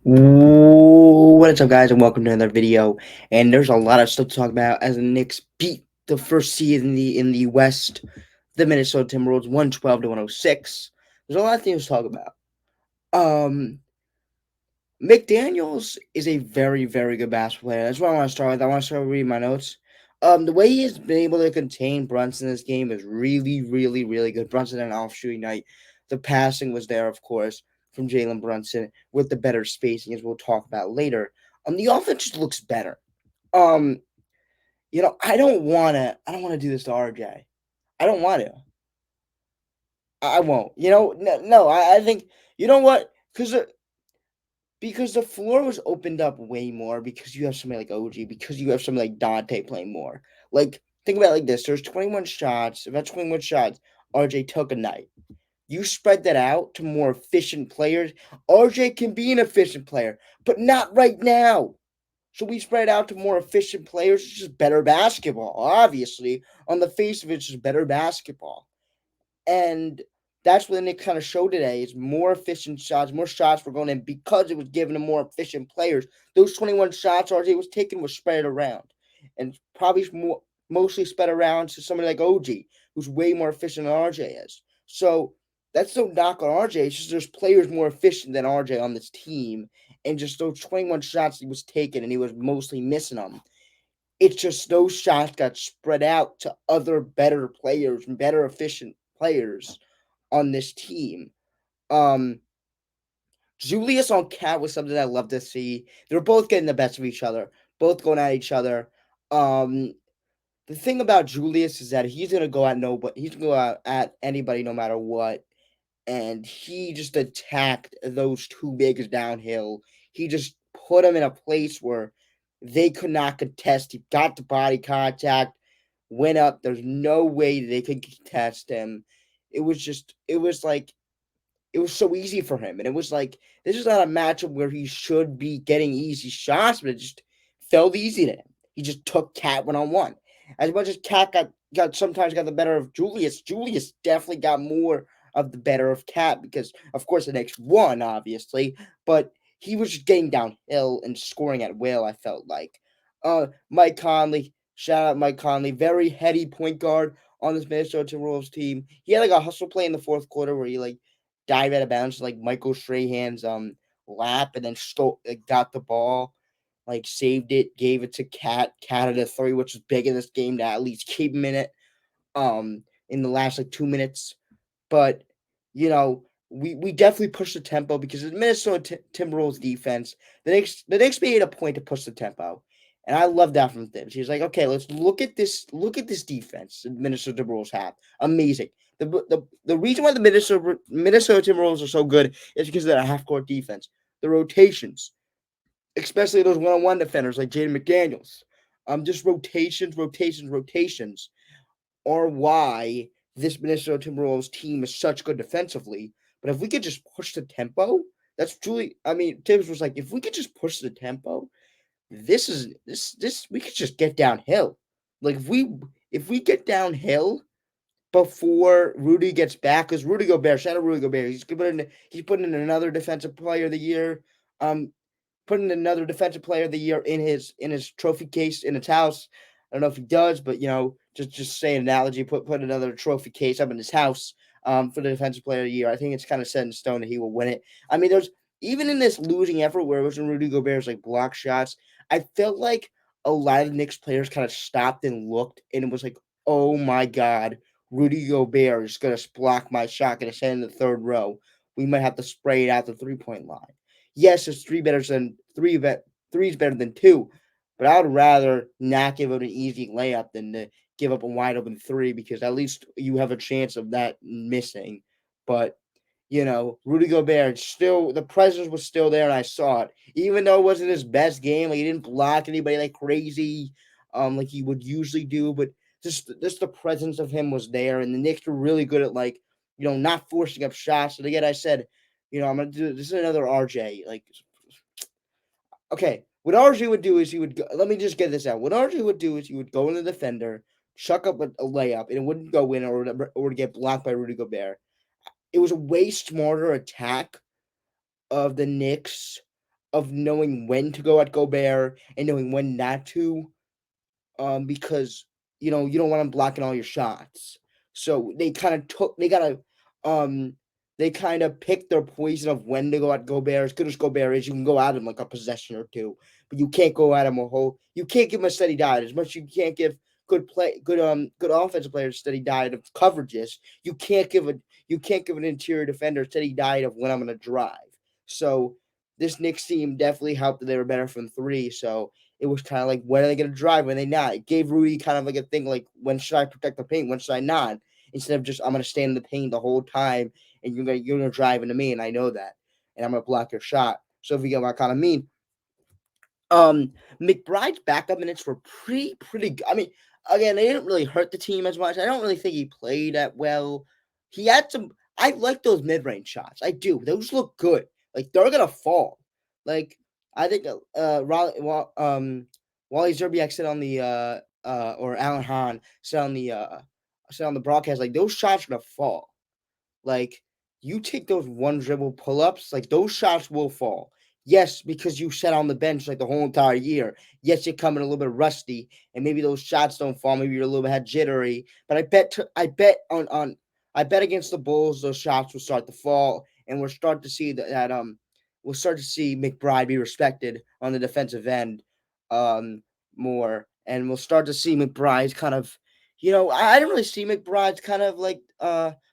What's up, guys, and welcome to another video. And there's a lot of stuff to talk about as the Knicks beat the first seed in the West, the Minnesota Timberwolves, 112 to 106. There's a lot of things to talk about. Um, McDaniels is a very, very good basketball player. That's what I want to start with. I want to start with reading my notes. The way he has been able to contain Brunson in this game is really, really, really good. Brunson had an off shooting night. The passing was there, of course, from Jalen Brunson with the better spacing, as we'll talk about later. The offense just looks better. Um, I don't wanna do this to RJ. I don't want to. I won't. No. I think you know what? Because the floor was opened up way more because you have somebody like OG, because you have somebody like Dante playing more. Like, think about it like this: there's 21 shots. About 21 shots, RJ took a night. You spread that out to more efficient players. RJ can be an efficient player, but not right now. So we spread it out to more efficient players. It's just better basketball. Obviously, on the face of it, it's just better basketball. And that's what the Knicks kind of showed today is more efficient shots, more shots were going in because it was given to more efficient players. Those 21 shots RJ was taking was spread around. And probably mostly spread around to somebody like OG, who's way more efficient than RJ is. So that's no knock on RJ. It's just there's players more efficient than RJ on this team. And just those 21 shots he was taking and he was mostly missing them. It's just those shots got spread out to other better players and better efficient players on this team. Um, Julius on Cat was something I love to see. They're both getting the best of each other, both going at each other. Um, the thing about Julius is that he's gonna go at nobody. He's gonna go out at anybody no matter what. And he just attacked those two bigs downhill. He just put them in a place where they could not contest. He got the body contact, went up. There's no way they could contest him. It was so easy for him. And it was like, this is not a matchup where he should be getting easy shots, but it just felt easy to him. He just took Cat one on one. As much as Cat got sometimes got the better of Julius, Julius definitely got more of the better of Cat because, of course, the Knicks won, obviously, but he was just getting downhill and scoring at will, I felt like. Mike Conley, shout out Mike Conley, very heady point guard on this Minnesota Timberwolves team. He had like a hustle play in the fourth quarter where he like dive out of bounds like Michael Strahan's lap and then got the ball, like saved it, gave it to Cat. Cat at a three, which is big in this game to at least keep him in it in the last like 2 minutes. But we definitely pushed the tempo because the Minnesota Timberwolves defense, the Knicks made a point to push the tempo. And I love that from Thibs. He's like, okay, let's look at this. Look at this defense the Minnesota Timberwolves have. Amazing. The reason why the Minnesota Timberwolves are so good is because of their half court defense, the rotations, especially those one on one defenders like Jaden McDaniels. Just rotations are why this Minnesota Timberwolves team is such good defensively. But if we could just push the tempo, that's truly. I mean, Tibbs was like, if we could just push the tempo, this we could just get downhill. Like if we get downhill before Rudy gets back, because Rudy Gobert, shout out Rudy Gobert, he's putting in another defensive player of the year. Um, putting another defensive player of the year in his trophy case in his house. I don't know if he does, but just say an analogy, put another trophy case up in his house for the defensive player of the year. I think it's kind of set in stone that he will win it. I mean, there's even in this losing effort where it was in Rudy Gobert's like block shots, I felt like a lot of the Knicks players kind of stopped and looked, and it was like, oh my god, Rudy Gobert is gonna block my shot, gonna send in the third row. We might have to spray it out the 3 point line. Yes, it's three is better than two, but I would rather not give up an easy layup than to give up a wide open three because at least you have a chance of that missing. But Rudy Gobert still the presence was still there and I saw it. Even though it wasn't his best game, like he didn't block anybody like crazy, like he would usually do, but just the presence of him was there and the Knicks were really good at like, not forcing up shots. And again, I said, I'm gonna do this is another RJ. Like, okay, what RJ would do is he would go, let me just get this out. What RJ would do is he would go in the defender, chuck up a layup, and it wouldn't go in or get blocked by Rudy Gobert. It was a way smarter attack of the Knicks of knowing when to go at Gobert and knowing when not to, because you don't want them blocking all your shots. So um they kind of picked their poison of when to go at Gobert. As good as Gobert is, you can go at him like a possession or two, but you can't go at him a whole. You can't give him a steady diet as much as you can't give good offensive players steady diet of coverages. You can't give an interior defender a steady diet of when I'm going to drive. So this Knicks team definitely helped that they were better from three. So it was kind of like, when are they going to drive? When they not? It gave Rudy kind of like a thing like, when should I protect the paint? When should I not? Instead of just, I'm going to stand in the paint the whole time and you're gonna drive into me, and I know that, and I'm going to block your shot. So if you get what I kind of mean, McBride's backup minutes were pretty good. I mean, again, they didn't really hurt the team as much. I don't really think he played that well. He had some. I like those mid range shots. I do. Those look good. Like, they're gonna fall. Like, I think Wally Zerbiak said on the or Alan Hahn said on the broadcast, like, those shots are gonna fall. Like, you take those one dribble pull ups, like, those shots will fall. Yes, because you sat on the bench like the whole entire year. Yes, you're coming a little bit rusty, and maybe those shots don't fall. Maybe you're a little bit jittery. But I bet against the Bulls, those shots will start to fall, and we'll start to see we'll start to see McBride be respected on the defensive end, um, more, and we'll start to see McBride kind of, I didn't really see McBride's kind of like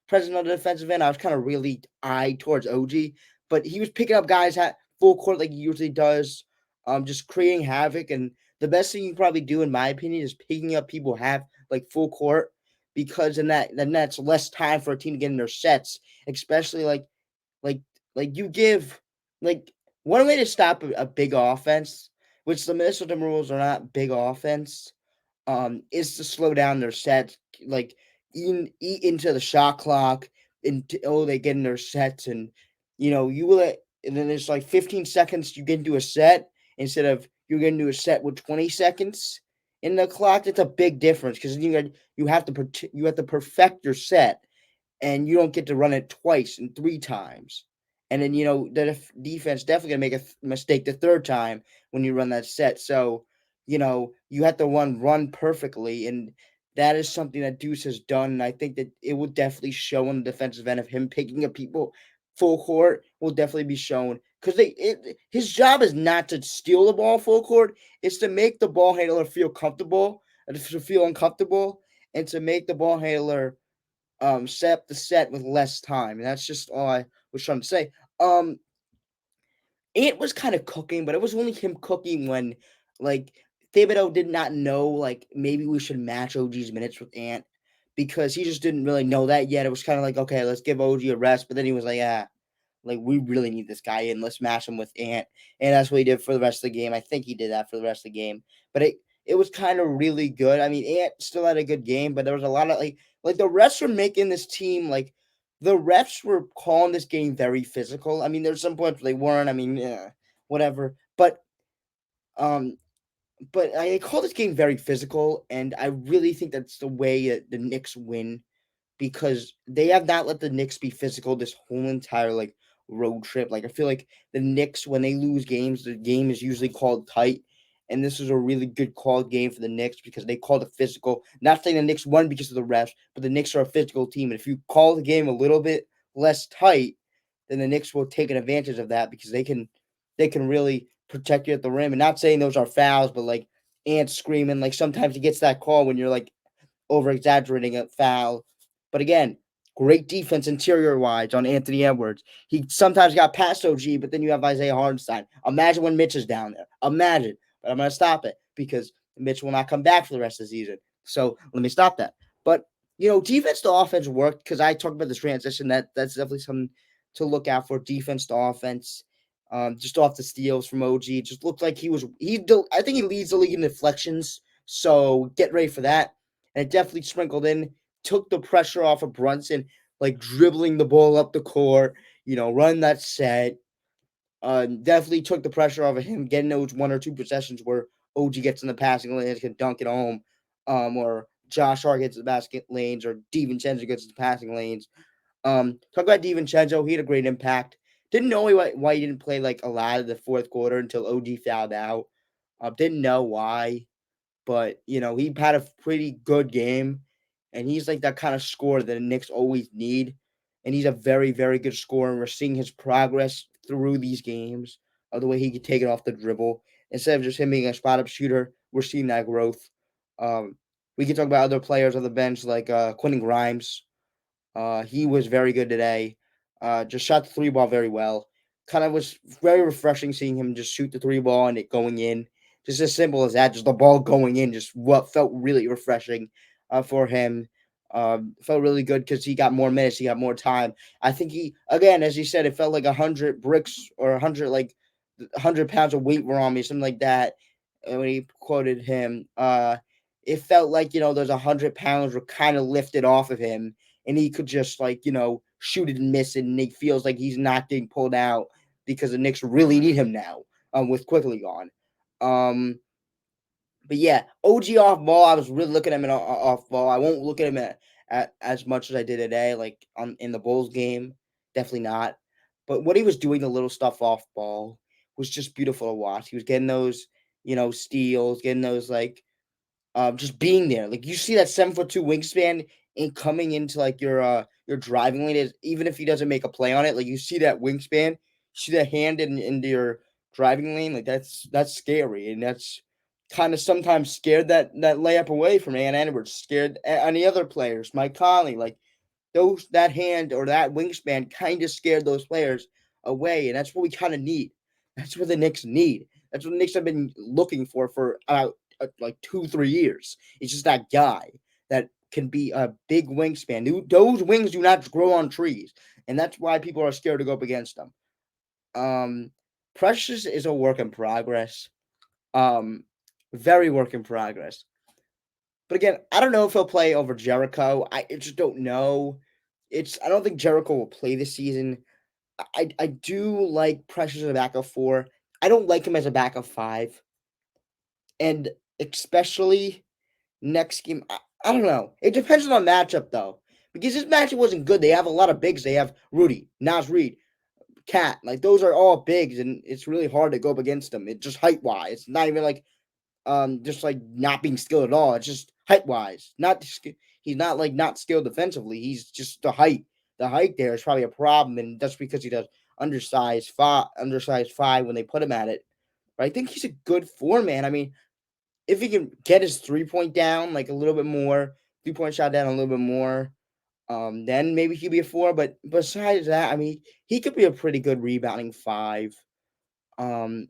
present on the defensive end. I was kind of really eyed towards OG, but he was picking up guys at full court like he usually does, just creating havoc. And the best thing you can probably do, in my opinion, is picking up people who have like full court, because then that's less time for a team to get in their sets, especially like you give like one way to stop a big offense, which the Minnesota Timberwolves are not big offense, is to slow down their sets, like eat into the shot clock until they get in their sets, and you will, and then there's like 15 seconds you get into a set instead of you're getting into a set with 20 seconds in the clock. It's a big difference, because you have to perfect your set, and you don't get to run it twice and three times. And then the defense definitely gonna make a mistake the third time when you run that set. So you have to run perfectly, and that is something that Deuce has done. And I think that it will definitely show on the defensive end of him picking up people full court will definitely be shown, because his job is not to steal the ball full court; it's to make the ball handler feel comfortable, to feel uncomfortable, and to make the ball handler set up the set with less time. And that's just all I was trying to say. Ant was kind of cooking, but it was only him cooking when, like, Thibodeau did not know, like, maybe we should match OG's minutes with Ant, because he just didn't really know that yet. It was kind of like, okay, let's give OG a rest. But then he was like, like, we really need this guy in. Let's match him with Ant. And that's what he did for the rest of the game. I think he did that for the rest of the game. But it was kind of really good. I mean, Ant still had a good game, but there was a lot of like the refs were making this team, like, the refs were calling this game very physical. I mean, there's some points where they weren't. I mean, yeah, whatever. Um, but I call this game very physical, and I really think that's the way the Knicks win, because they have not let the Knicks be physical this whole entire like road trip. Like, I feel like the Knicks, when they lose games, the game is usually called tight. And this was a really good called game for the Knicks, because they called it physical. Not saying the Knicks won because of the refs, but the Knicks are a physical team. And if you call the game a little bit less tight, then the Knicks will take an advantage of that, because they can really protect you at the rim. And not saying those are fouls, but like Ant screaming, like, sometimes he gets that call when you're like over exaggerating a foul. But again, great defense interior wise on Anthony Edwards. He sometimes got past OG, but then you have Isaiah Hartenstein. Imagine when Mitch is down there. Imagine. But I'm going to stop it, because Mitch will not come back for the rest of the season. So let me stop that. But, defense to offense worked, because I talked about this transition. That's definitely something to look out for. Defense to offense. Just off the steals from OG. It just looked like I think he leads the league in deflections. So get ready for that. And it definitely sprinkled in, took the pressure off of Brunson, like dribbling the ball up the court, run that set. Definitely took the pressure off of him getting those one or two possessions where OG gets in the passing lanes, can dunk it home, or Josh Hart gets the basket lanes, or DiVincenzo gets the passing lanes. Talk about DiVincenzo. He had a great impact. Didn't know why he didn't play like a lot of the fourth quarter until OG fouled out. Didn't know why, but he had a pretty good game, and he's like that kind of scorer that the Knicks always need. And he's a very, very good scorer, and we're seeing his progress through these games of the way he could take it off the dribble. Instead of just him being a spot up shooter, we're seeing that growth. Um, we can talk about other players on the bench like Quentin Grimes. He was very good today. Just shot the three ball very well. Kind of was very refreshing seeing him just shoot the three ball and it going in. Just as simple as that, just the ball going in. Just what felt really refreshing for him. Felt really good because he got more minutes, he got more time. I think he, again, as he said, it felt like 100 bricks or 100 pounds of weight were on me, something like that. And when he quoted him, it felt like those 100 pounds were kind of lifted off of him, and he could just shoot it and miss it, and he feels like he's not getting pulled out because the Knicks really need him now. With quickly gone. Um, but yeah, OG off ball. I was really looking at him off ball. I won't look at him at as much as I did today, like in the Bulls game. Definitely not. But what he was doing, the little stuff off ball, was just beautiful to watch. He was getting those, steals, getting those just being there. Like you see that 7'2" wingspan and coming into like your driving lane is, even if he doesn't make a play on it, like you see that wingspan, you see that hand into your driving lane, like that's scary, and that's kind of sometimes scared that layup away from Ann Edwards, scared any other players, Mike Conley, like those that hand or that wingspan kind of scared those players away, and that's what we kind of need. That's what the Knicks need. That's what the Knicks have been looking for about like 2-3 years. It's just that guy that can be a big wingspan. Those wings do not grow on trees, and that's why people are scared to go up against them. Um, Precious is a work in progress. Um, Very work in progress. But again, I don't know if he'll play over Jericho. I just don't know. I don't think Jericho will play this season. I do like Precious as a backup four. I don't like him as a backup five. And especially next game, I don't know. It depends on the matchup though. Because this matchup wasn't good. They have a lot of bigs. They have Rudy, Nas Reed, Cat. Like those are all bigs, and it's really hard to go up against them. It's just height wise. It's not even like just like not being skilled at all. It's just height wise. He's not like not skilled defensively. He's just the height. The height there is probably a problem, and that's because he does undersized five when they put him at it. But I think he's a good four man. I mean, if he can get his 3-point down like a little bit more, 3-point shot down a little bit more, then maybe he'd be a four. But besides that, I mean, he could be a pretty good rebounding five. Um,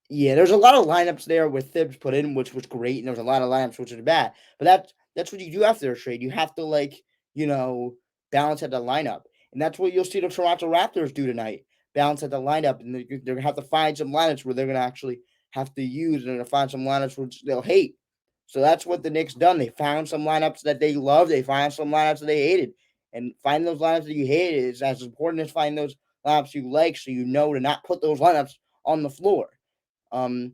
yeah, there's a lot of lineups there with Thibs put in, which was great, and there's a lot of lineups which are bad. But that's what you do after a trade. You have to you know balance at the lineup, and that's what you'll see the Toronto Raptors do tonight. Balance at the lineup, and they're gonna have to find some lineups where they're gonna actually have to use, and they're gonna find some lineups which they'll hate. So that's what the Knicks done. They found some lineups that they love. They found some lineups that they hated, and finding those lineups that you hated is as important as finding those lineups you like, so you know to not put those lineups on the floor. Um,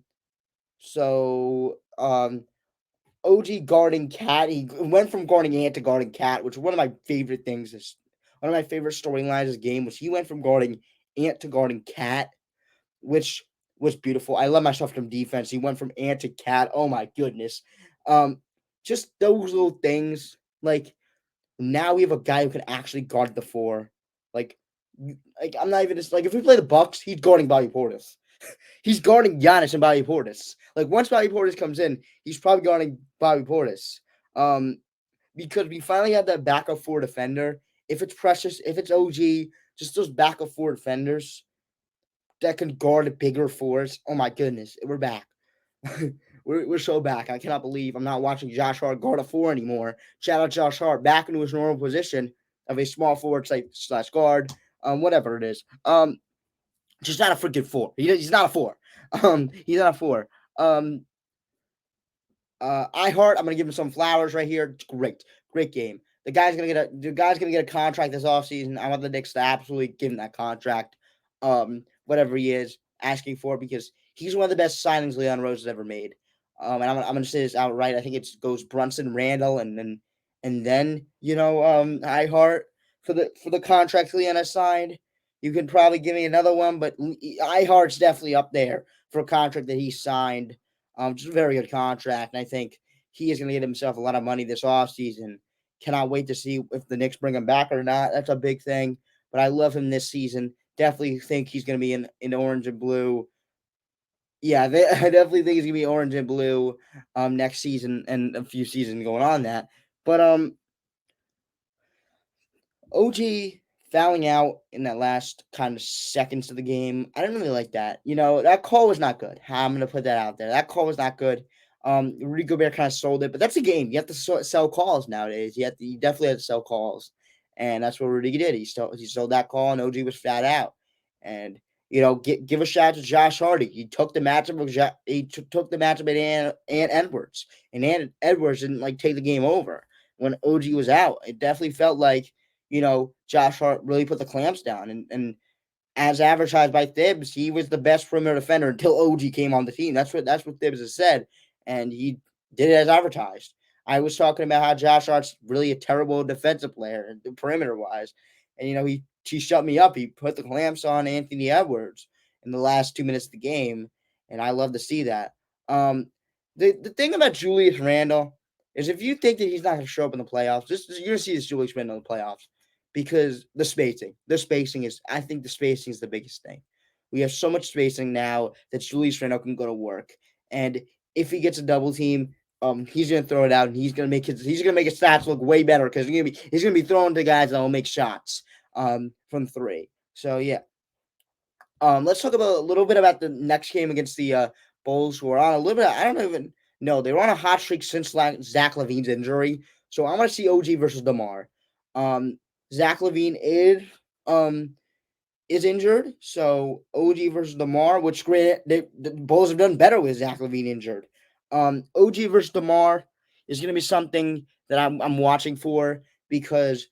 so OG guarding Cat, he went from guarding Ant to guarding Cat, which is one of my favorite things. Is one of my favorite storylines of this game was he went from guarding Ant to guarding Cat, which was beautiful. I love myself from defense. He went from Ant to Cat. Oh my goodness. Um, just those little things. Like now we have a guy who can actually guard the four. Like, I'm not even just like if we play the Bucks, he's guarding Bobby Portis. He's guarding Giannis and Bobby Portis. Like once Bobby Portis comes in, he's probably guarding Bobby Portis. Um, because we finally have that backup four defender. If it's Precious, if it's OG, just those backup four defenders that can guard the bigger fours. Oh my goodness, we're back. we're so back. I cannot believe I'm not watching Josh Hart guard a four anymore. Shout out Josh Hart back into his normal position of a small forward slash guard, whatever it is. Just not a freaking four. He's not a four. He's not a four. Um, I'm gonna give him some flowers right here. It's great game. The guy's gonna get a contract this offseason. I want the Knicks to absolutely give him that contract. Whatever he is asking for, because he's one of the best signings Leon Rose has ever made. And I'm gonna say this outright. I think it goes Brunson, Randall, and then I Heart for the contract Leon has signed. You can probably give me another one, but Ihart's definitely up there for a contract that he signed. Just a very good contract, and I think he is going to get himself a lot of money this offseason. Cannot wait to see if the Knicks bring him back or not. That's a big thing, but I love him this season. Definitely think he's going to be in orange and blue. Yeah, I definitely think he's gonna be orange and blue next season and a few seasons going on that. But OG fouling out in that last kind of seconds of the game, I didn't really like that. That call was not good. I'm gonna put that out there. That call was not good. Rudy Gobert kind of sold it, but that's a game. You have to sell calls nowadays. You definitely have to sell calls, and that's what Rudy did. He sold that call, and OG was flat out. And give a shout out to Josh Hardy. He took the matchup. Took the matchup at and Edwards, and Edwards didn't take the game over when OG was out. It definitely felt like Josh Hart really put the clamps down. And as advertised by Thibs, he was the best perimeter defender until OG came on the team. That's what Thibs has said, and he did it as advertised. I was talking about how Josh Hart's really a terrible defensive player, perimeter wise, and he shut me up. He put the clamps on Anthony Edwards in the last 2 minutes of the game, and I love to see that. The thing about Julius Randle is if you think that he's not going to show up in the playoffs, you're going to see this Julius Randle in the playoffs because the spacing is, I think the spacing is the biggest thing. We have so much spacing now that Julius Randle can go to work, and if he gets a double team, he's gonna throw it out, and he's gonna make his stats look way better because he's gonna be throwing to guys that will make shots, from three. So yeah, let's talk about a little bit about the next game against the Bulls, who are on a little bit. I don't even know they were on a hot streak since Zach LaVine's injury. So I want to see OG versus DeMar. Zach LaVine is injured, so OG versus DeMar, which great the Bulls have done better with Zach LaVine injured. OG versus DeMar is going to be something that I'm watching for because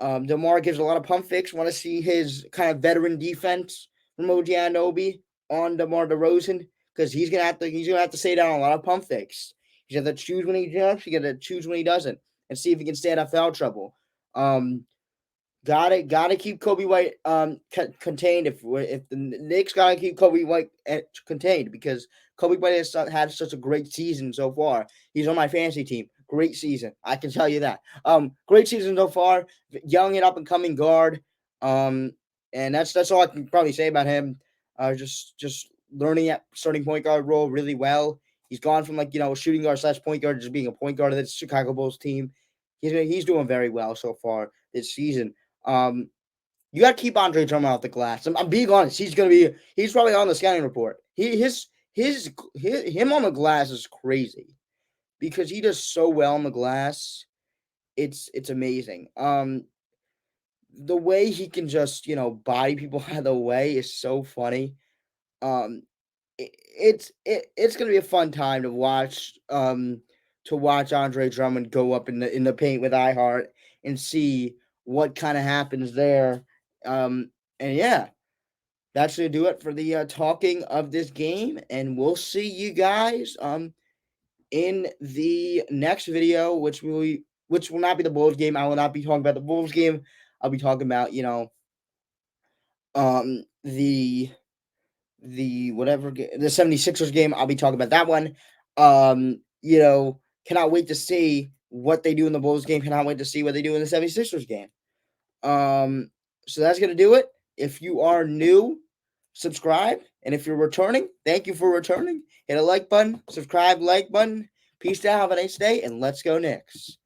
DeMar gives a lot of pump fakes. Want to see his kind of veteran defense from OG Anunoby on DeMar DeRozan because he's gonna have to stay down a lot of pump fakes. He's gonna have to choose when he jumps. He's gonna choose when he doesn't, and see if he can stay out of foul trouble. Gotta keep Kobe White contained. If the Knicks gotta keep Kobe White contained because Kobe White has had such a great season so far. He's on my fantasy team. Great season, I can tell you that. Great season so far. Young and up and coming guard. And that's all I can probably say about him. Just learning at starting point guard role really well. He's gone from a shooting guard / point guard to just being a point guard of the Chicago Bulls team. He's doing very well so far this season. You got to keep Andre Drummond off the glass. I'm being honest. He's probably on the scouting report. Him on the glass is crazy because he does so well on the glass. It's amazing. The way he can just body people out of the way is so funny. Um, it's gonna be a fun time to watch. To watch Andre Drummond go up in the paint with iHeart and see what kind of happens there. And yeah, that's gonna do it for the talking of this game, and we'll see you guys in the next video, which will not be the Bulls game. I will not be talking about the Bulls game. I'll be talking about the whatever the 76ers game. I'll be talking about that one. Cannot wait to see what they do in the Bulls game. Cannot wait to see what they do in the 76ers game. So that's gonna do it. If you are new, subscribe, and if you're returning, thank you for returning. Hit a like button, subscribe, like button. Peace out, have a nice day, and let's go Knicks.